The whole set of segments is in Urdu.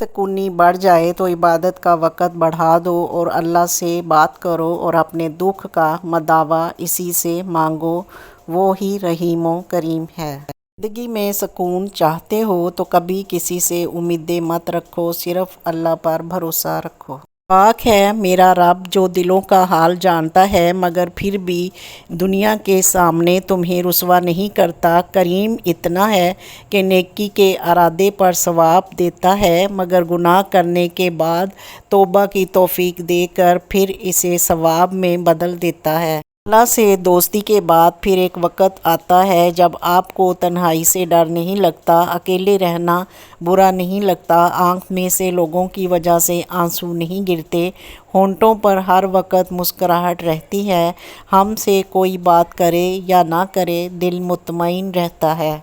سکونی بڑھ جائے تو عبادت کا وقت بڑھا دو اور اللہ سے بات کرو اور اپنے دکھ کا مداوع اسی سے مانگو، وہ ہی رحیم و کریم ہے۔ زندگی میں سکون چاہتے ہو تو کبھی کسی سے امیدیں مت رکھو، صرف اللہ پر بھروسہ رکھو۔ پاک ہے میرا رب جو دلوں کا حال جانتا ہے، مگر پھر بھی دنیا کے سامنے تمہیں رسوا نہیں کرتا۔ کریم اتنا ہے کہ نیکی کے ارادے پر ثواب دیتا ہے، مگر گناہ کرنے کے بعد توبہ کی توفیق دے کر پھر اسے ثواب میں بدل دیتا ہے۔ اللہ سے دوستی کے بعد پھر ایک وقت آتا ہے جب آپ کو تنہائی سے ڈر نہیں لگتا، اکیلے رہنا برا نہیں لگتا، آنکھ میں سے لوگوں کی وجہ سے آنسو نہیں گرتے، ہونٹوں پر ہر وقت مسکراہٹ رہتی ہے، ہم سے کوئی بات کرے یا نہ کرے دل مطمئن رہتا ہے۔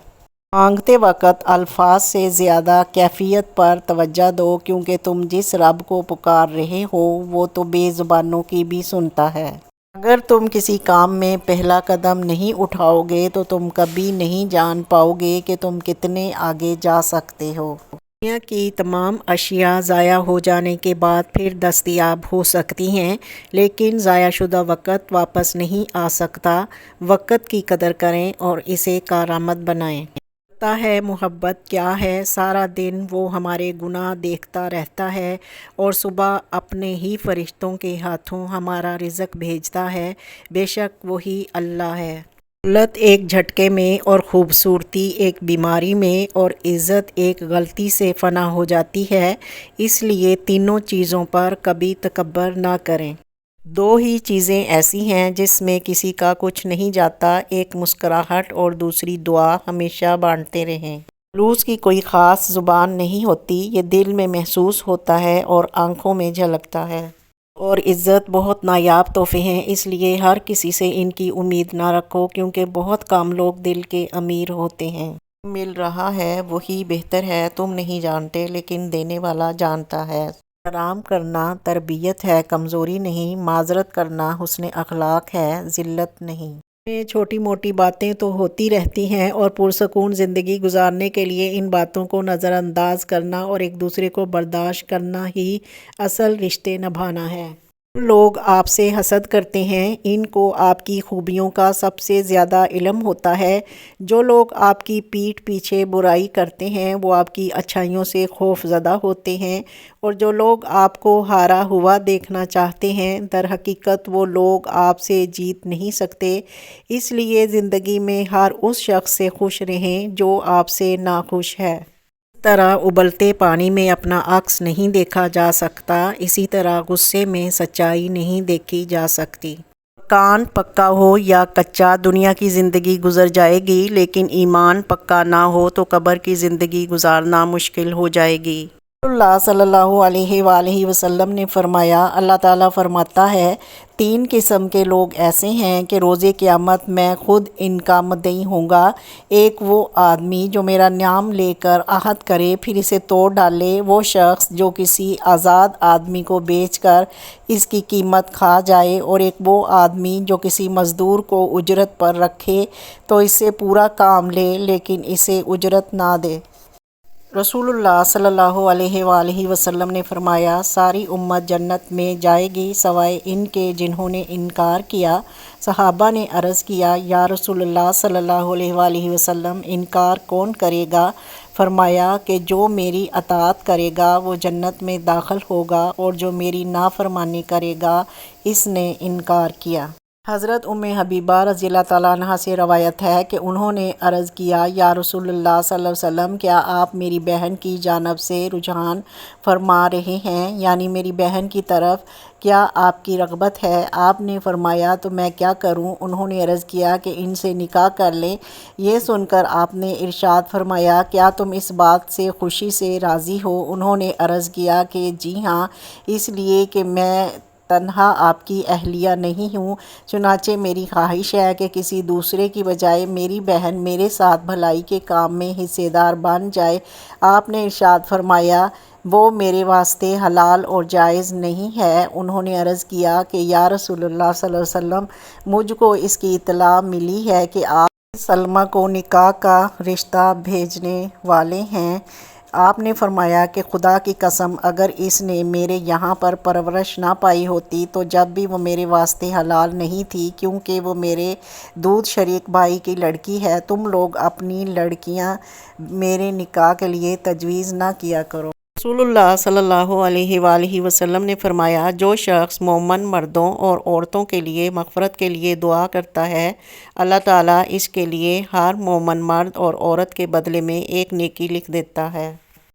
مانگتے وقت الفاظ سے زیادہ کیفیت پر توجہ دو، کیونکہ تم جس رب کو پکار رہے ہو وہ تو بے زبانوں کی بھی سنتا ہے۔ اگر تم کسی کام میں پہلا قدم نہیں اٹھاؤ گے تو تم کبھی نہیں جان پاؤ گے کہ تم کتنے آگے جا سکتے ہو۔ دنیا کی تمام اشیاء ضائع ہو جانے کے بعد پھر دستیاب ہو سکتی ہیں، لیکن ضائع شدہ وقت واپس نہیں آ سکتا۔ وقت کی قدر کریں اور اسے کارآمد بنائیں۔ پتہ ہے محبت کیا ہے؟ سارا دن وہ ہمارے گناہ دیکھتا رہتا ہے اور صبح اپنے ہی فرشتوں کے ہاتھوں ہمارا رزق بھیجتا ہے، بے شک وہی اللہ ہے۔ دولت ایک جھٹکے میں اور خوبصورتی ایک بیماری میں اور عزت ایک غلطی سے فنا ہو جاتی ہے، اس لیے تینوں چیزوں پر کبھی تکبر نہ کریں۔ دو ہی چیزیں ایسی ہیں جس میں کسی کا کچھ نہیں جاتا، ایک مسکراہٹ اور دوسری دعا، ہمیشہ بانٹتے رہیں۔ خلوص کی کوئی خاص زبان نہیں ہوتی، یہ دل میں محسوس ہوتا ہے اور آنکھوں میں جھلکتا ہے۔ اور عزت بہت نایاب تحفے ہیں، اس لیے ہر کسی سے ان کی امید نہ رکھو، کیونکہ بہت کم لوگ دل کے امیر ہوتے ہیں۔ مل رہا ہے وہی بہتر ہے، تم نہیں جانتے لیکن دینے والا جانتا ہے۔ آرام کرنا تربیت ہے، کمزوری نہیں، معذرت کرنا حسن اخلاق ہے، ذلت نہیں۔ میں چھوٹی موٹی باتیں تو ہوتی رہتی ہیں اور پرسکون زندگی گزارنے کے لیے ان باتوں کو نظر انداز کرنا اور ایک دوسرے کو برداشت کرنا ہی اصل رشتے نبھانا ہے۔ لوگ آپ سے حسد کرتے ہیں، ان کو آپ کی خوبیوں کا سب سے زیادہ علم ہوتا ہے۔ جو لوگ آپ کی پیٹھ پیچھے برائی کرتے ہیں وہ آپ کی اچھائیوں سے خوف زدہ ہوتے ہیں، اور جو لوگ آپ کو ہارا ہوا دیکھنا چاہتے ہیں در حقیقت وہ لوگ آپ سے جیت نہیں سکتے۔ اس لیے زندگی میں ہر اس شخص سے خوش رہیں جو آپ سے ناخوش ہے۔ اس طرح ابلتے پانی میں اپنا عکس نہیں دیکھا جا سکتا، اسی طرح غصے میں سچائی نہیں دیکھی جا سکتی۔ مکان پکا ہو یا کچا دنیا کی زندگی گزر جائے گی، لیکن ایمان پکا نہ ہو تو قبر کی زندگی گزارنا مشکل ہو جائے گی۔ اللہ صلی اللہ علیہ وآلہ وسلم نے فرمایا، اللہ تعالیٰ فرماتا ہے، 3 قسم کے لوگ ایسے ہیں کہ روز قیامت میں خود ان کا مدعی ہوں گا۔ ایک وہ آدمی جو میرا نام لے کر عہد کرے پھر اسے توڑ ڈالے، وہ شخص جو کسی آزاد آدمی کو بیچ کر اس کی قیمت کھا جائے، اور ایک وہ آدمی جو کسی مزدور کو اجرت پر رکھے تو اس سے پورا کام لے لیکن اسے اجرت نہ دے۔ رسول اللہ صلی اللہ علیہ وآلہ وسلم نے فرمایا، ساری امت جنت میں جائے گی سوائے ان کے جنہوں نے انکار کیا۔ صحابہ نے عرض کیا، یا رسول اللہ صلی اللہ علیہ وآلہ وسلم، انکار کون کرے گا؟ فرمایا کہ جو میری اطاعت کرے گا وہ جنت میں داخل ہوگا، اور جو میری نافرمانی کرے گا اس نے انکار کیا۔ حضرت ام حبیبہ رضی اللہ تعالیٰ عنہا سے روایت ہے کہ انہوں نے عرض کیا، یا رسول اللہ صلی اللہ علیہ وسلم، کیا آپ میری بہن کی جانب سے رجحان فرما رہے ہیں، یعنی میری بہن کی طرف کیا آپ کی رغبت ہے؟ آپ نے فرمایا تو میں کیا کروں؟ انہوں نے عرض کیا کہ ان سے نکاح کر لیں۔ یہ سن کر آپ نے ارشاد فرمایا، کیا تم اس بات سے خوشی سے راضی ہو؟ انہوں نے عرض کیا کہ جی ہاں، اس لیے کہ میں تنہا آپ کی اہلیہ نہیں ہوں، چنانچہ میری خواہش ہے کہ کسی دوسرے کی بجائے میری بہن میرے ساتھ بھلائی کے کام میں حصے دار بن جائے۔ آپ نے ارشاد فرمایا، وہ میرے واسطے حلال اور جائز نہیں ہے۔ انہوں نے عرض کیا کہ یا رسول اللہ صلی اللہ علیہ وسلم، مجھ کو اس کی اطلاع ملی ہے کہ آپ سلمہ کو نکاح کا رشتہ بھیجنے والے ہیں۔ آپ نے فرمایا کہ خدا کی قسم اگر اس نے میرے یہاں پر پرورش نہ پائی ہوتی تو جب بھی وہ میرے واسطے حلال نہیں تھی، کیونکہ وہ میرے دودھ شریک بھائی کی لڑکی ہے۔ تم لوگ اپنی لڑکیاں میرے نکاح کے لیے تجویز نہ کیا کرو۔ رسول اللہ صلی اللہ علیہ وآلہ وسلم نے فرمایا، جو شخص مومن مردوں اور عورتوں کے لیے مغفرت کے لیے دعا کرتا ہے، اللہ تعالیٰ اس کے لیے ہر مومن مرد اور عورت کے بدلے میں ایک نیکی لکھ دیتا ہے۔